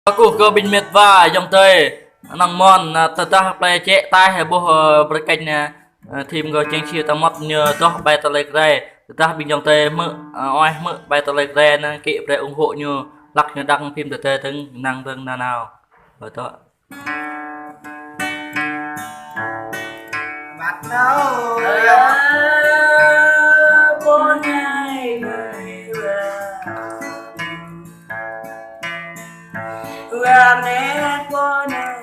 Aku ke bin met va dòng tê nang mon ta ta play che tai hay bo bật kênh nè team go chen chia ta mót nhờ to bay ta lệch ra ta bin dòng tê mơ oi mơ bay ta lệch ra nè kỵ để ủng hộ như lắc như đăng phim tê từng năng từng nào rồi đó bắt đầu bốn ngày người về nét bốn ngày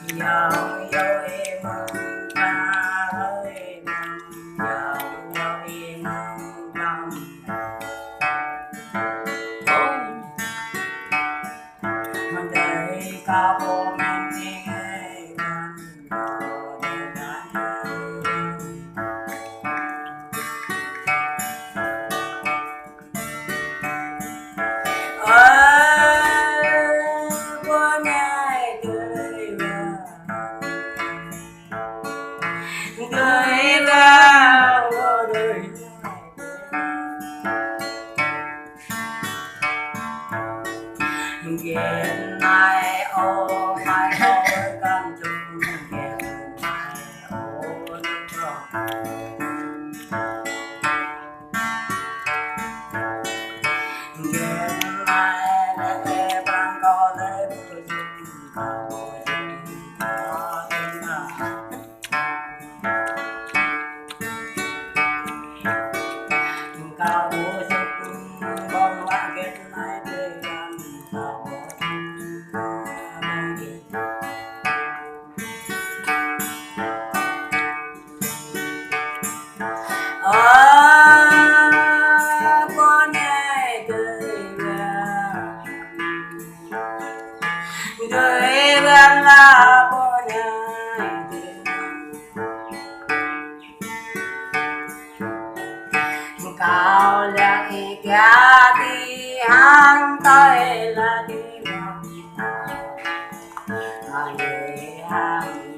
giờ giờ em ta ơi giờ giờ em trong để cả bộ mình nghe qua ngày cười vào đời ghen này ô mai ôi căn chung ghen này ô ghen này là em đang có thể vừa chung cầu có đến cao bố chung con bạn ghen này để làm cao con ngày cười vang là con ngày cao là khi cả đi hàng tay là đi hàng về hàng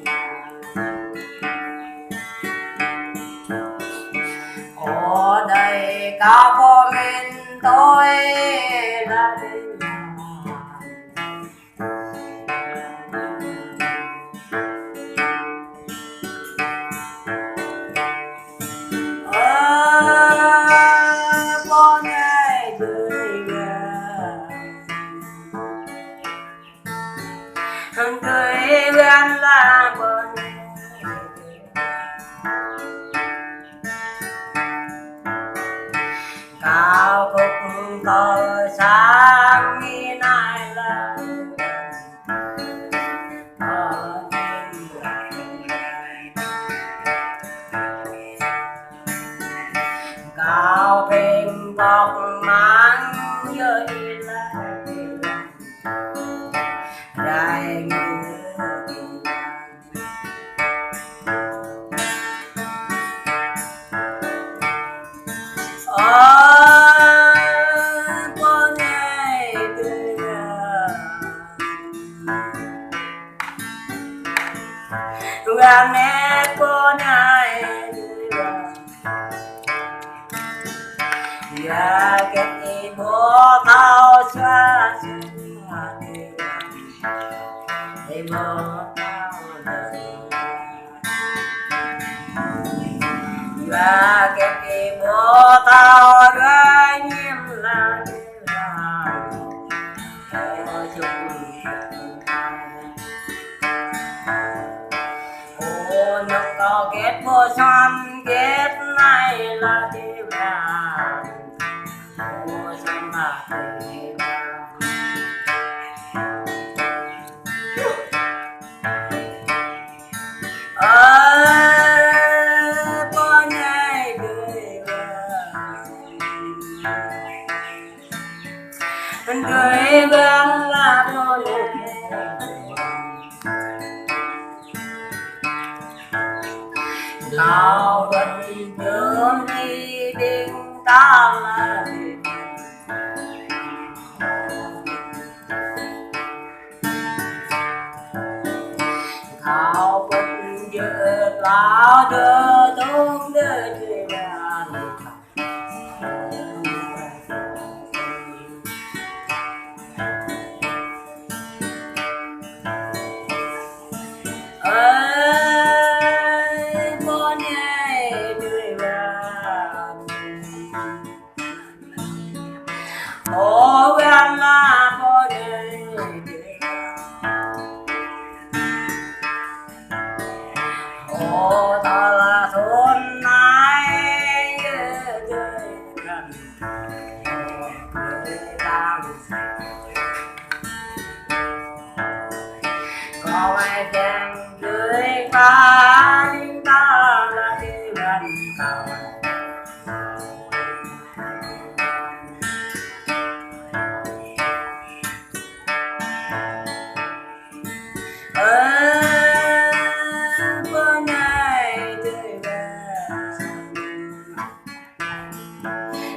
ở đây có một mình tôi là đi con ngày cười cười vang là con cao khúc tôi sáng như này là cao bình tóc mang như là đại người con ngày cười ra nét con ngày ya kết đi bố tao xa xinh để bố tao đời ya kết đi bố tao ra nghiêm là để làm cho chúng ô nước có kết bố son kết này là để làm ô son mà để con ngày cười cười vang là con nào vẫn đường đi đến ta là thảo vẫn giờ ta đưa tung đưa chuyện có ai chàng dưới ta linh ta là đi gần cầu bữa nay tươi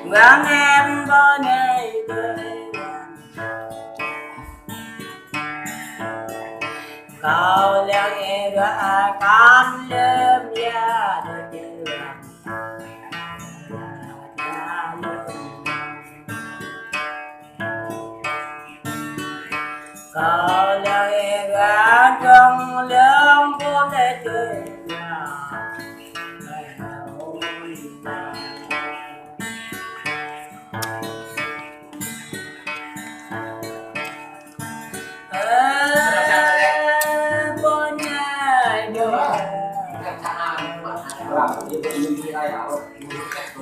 vang em bữa nay tươi kau liang era kan lem ya de kau liang era trong lem buông để chơi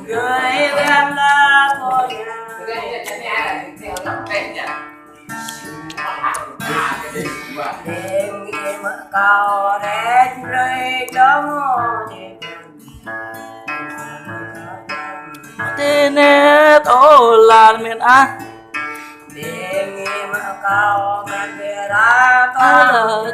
người em là thôi đêm nghe mơ cao rét rơi trong tên ô là miền á đêm nghe mơ cao men về ra to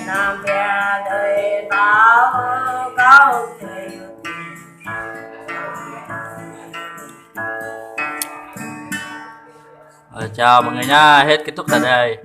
Nam về đời tao cao trời chào mọi người nha, hết kết thúc tại đây.